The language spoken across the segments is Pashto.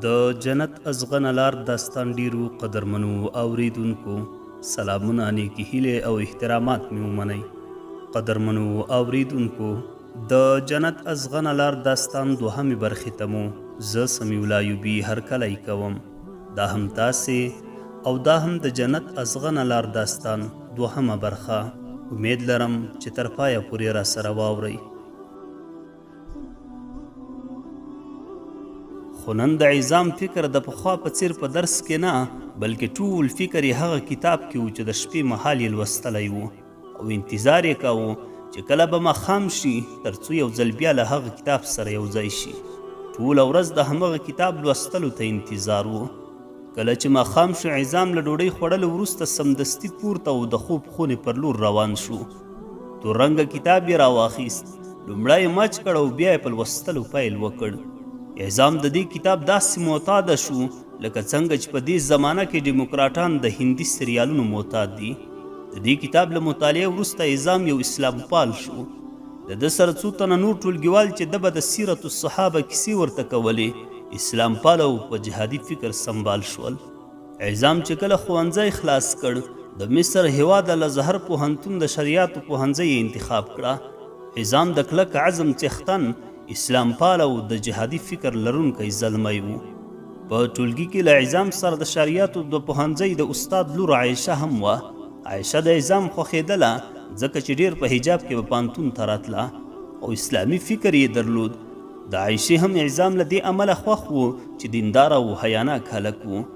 د جنت ازغن لار داستان ډیرو قدرمنو اوریدونکو سلامونه نیکی هیله او احترامات مې ومنئ. قدرمنو اوریدونکو د جنت ازغن لار داستان دوهمې برخې ته مو زه سمیع الله ایوبي هرکلی کوم. دا هم تاسې او دا هم د جنت ازغن لار داستان دوهمه برخه. امید لرم چې تر پایه پورې را سره واورئ. خو نن د عظام فکر د پخوا په څیر په درس کې نه، بلکې ټول فکر یې هغه کتاب کې و چې د شپې مهال یې لوستلی و او انتظار یې کاوه چې کله به ماښام شي تر څو یو ځل بیا له هغه کتاب سره یو ځای شي. ټوله ورځ د همغه کتاب لوستلو ته انتظار و. کله چې ماښام شو، عظام له ډوډۍ خوړلو وروسته سمدستي پورته او د خوب خونې پر لور روان شو. تور رنګه کتاب یې راواخیست، لومړی یې مچ کړ او بیا یې په لوستلو پیل وکړ. عظام د دې کتاب داسې معتاده شو لکه څنګه چې په دې زمانه کې ډیموکراټان د هندي سریالونو معتاد دي. د دې کتاب له مطالعې وروسته عظام یو اسلام پال شو. د ده سره څو تنه نور ټولګیوال چې ده به د سیرت الصحابه کیسې ورته کولې، اسلام پال او په جهادي فکر سنبال شول. عظام چې کله ښوونځی خلاص کړ، د مصر هېواد الازهر پوهنتون د شریعتو پوهنځی یې انتخاب کړه. عظام د کلک عزم څښتن، اسلام پال او د جهادي فکر لرونکی زلمی و. په ټولګي کې له عظام سره د شریعتو د پوهنځي د استاد لور عایشه هم وه. عایشه د عظام خوښېدله ځکه چې ډېر په حجاب کې به پانتون ته راتله او اسلامي فکر یې درلود. د عایشې هم عظام له دې امله خوښ و چې دیندار او حیاناک هلک و.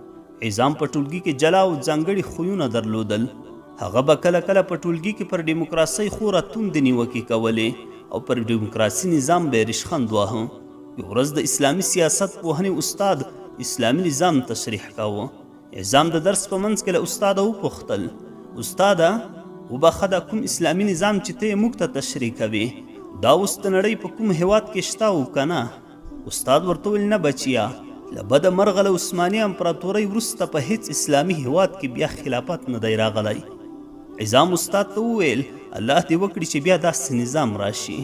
عظام په ټولګي کې جلا او ځانګړي خویونه درلودل. هغه به کله کله په ټولګي کې پر ډیموکراسۍ خوره توندې نیوکې کولې او پر ډیموکراسي نظام به یې ریشخند واهه. یو ورځ د اسلامي سیاست پوهنې استاد اسلامي نظام تشریح کاوه. عظام د درس په منځ کې له استاده وپوښتل: استاده، وبخه، دا کوم اسلامي نظام چې ته یې موږ ته تشریح کوې، دا اوس د نړۍ په کوم هیواد کې شته او که نه؟ استاد ورته وویل: نه بچیا، له بده مرغه له عثماني امپراتورۍ وروسته په هیڅ اسلامي هیواد کې بیا خلافت نه دی راغلی. عظام استاد ته وویل: الله دې وکړي چې بیا داسې نظام راشي.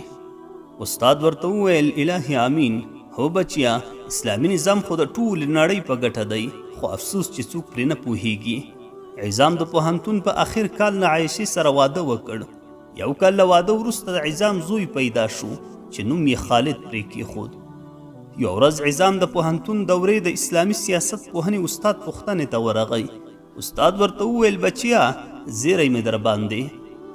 استاد ورته وویل: الهي امین. هو بچیا، اسلامي نظام خو د ټولې نړۍ په ګټه دی، خو افسوس چې څوک پرې نه پوهیږي. عظام د پوهنتون په آخر کال نه عایشې سره واده وکړ. یو کال له واده وروسته د عظام زوی پیدا شو چې نوم یې خالد پرې کېښود. یو ورځ عظام د پوهنتون دورې د اسلامي سیاست پوهنې استاد پوښتنې ته ورغی. استاد ورته وویل: بچیا، زیری مې در باندې،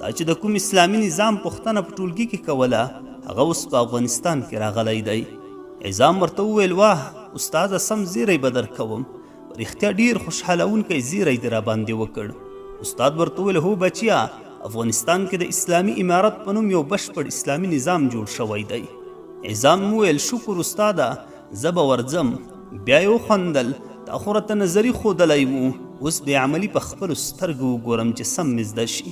دا چې د کوم اسلامي نظام پوښتنه په ټولګي کې کوله، هغه اوس په افغانستان کې راغلی دی. عظام ورته وویل: واه استاده، سم زیری به درکوم، په رښتیا ډېر خوشحالونکی زیری دې راباندې وکړ. استاد ورته وویل: هو بچیا، افغانستان کې د اسلامي امارت په نوم یو بشپړ اسلامي نظام جوړ شوی دی. عظام وویل: شکر استاده، زه به ورځم. بیا یې وخندل: تا خو راته نظري ښودلی و، اوس بې عملي په خپلو سترګو وګورم چې سم مې زده شي.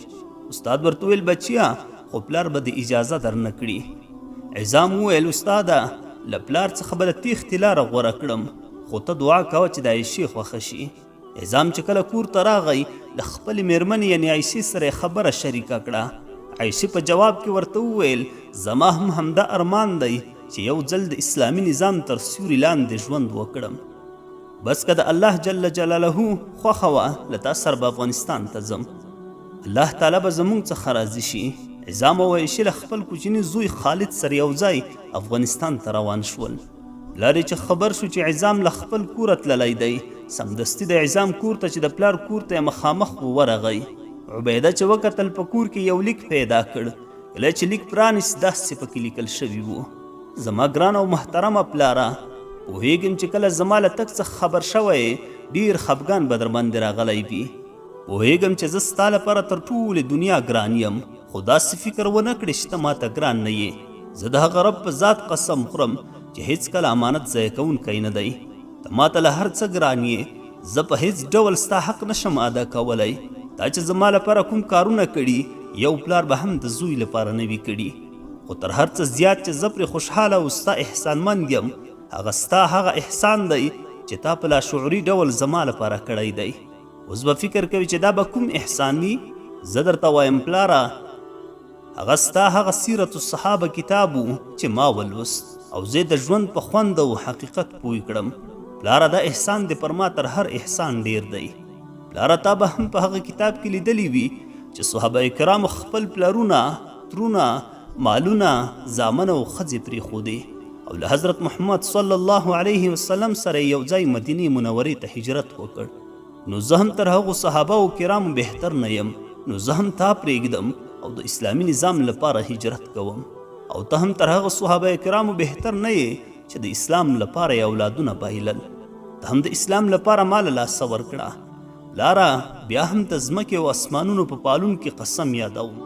استاد ورته وویل: بچیا، خو پلار به دې اجازه در نه کړي. عظام وویل: استاده، له پلار څخه به د تېښتې لاره غوره کړم، خو ته دعا کوه چې د عایشې خوښه شي. عظام چې کله کور ته راغی، له خپلې مېرمنې یعنې عایشې سره یې خبره شریکه کړه. عایشې په جواب کې ورته وویل: زما هم همدا ارمان دی چې یو ځل د اسلامي نظام تر سیوري لاندې ژوند وکړم. بس که د الله جل جلاله خوښه وه، له تا سره به افغانستان ته ځم. الله تعالی به زموږ څخه راضي شي. عظام او عایشې له خپل کوچني زوی خالد سره یو ځای افغانستان ته روان شول. پلار چې خبر شو چې عظام له خپل کوره تللی دی، سمدستي د عظام کور ته چې د پلار کور ته یې مخامخ ورغی. عبیده چې وکتل، په کور کې یو لیک پیدا کړ. کله چې لیک پرانیست، داسې پکې لیکل شوي وو: زما ګران او محترمه پلاره، پوهېږم چې کله زما له تګ څخه خبر شوی، ډېر خفګان به در باندې راغلی وي. پوهېږم چې زه ستا لپاره تر ټولې دنیا ګران یم، خو داسې فکر ونه کړې چې ته ماته ګران نه یې. زه د هغه رب په ذات قسم خورم چې هیڅکله امانت ضایع کوونکی نه دی. ته ماته له هر څه ګران یې، زه په هیڅ ډول ستا حق نشم ادا کولی. تا چې زما لپاره کوم کارونه کړي، یو پلار به هم د زوی لپاره نه وي کړي. خو تر هر څه زیات چې زه پرې خوشحاله او ستا احسانمند یم، هغه ستا هغه احسان دی چې تا په لاشعوري ډول زما لپاره کړی دی. اوس به فکر کوي چې دا به کوم احسان وي؟ زه درته وایم پلاره، هغه ستا هغه سیرت الصحابه کتاب و چې ما ولوست او زه د ژوند په خوند او حقیقت پوه کړم. پلاره دا احسان دی پر ما تر هر احسان ډیر دی. پلاره تا به هم په هغه کتاب کې لیدلی وي چې صحابه کرامو خپل پلرونه، ترونه، مالونه، زامن او ښځې پرېښودې او له حضرت محمد صلی الله علیه وسلم سره یو ځای مدینې منورې ته هجرت وکړ. نو زه هم تر هغو صحابه و کرامو بهتر نه یم، نو زه هم تا پرېږدم او د اسلامي نظام لپاره هجرت کوم، او ته هم تر هغه صحابه کرامو بهتر نه یې چې د اسلام لپاره یې اولادونه بایلل. ته هم د اسلام لپاره ما له لاسه ورکړه. پلاره بیا هم د ځمکې او اسمانونو په پالون کې قسم یادوم.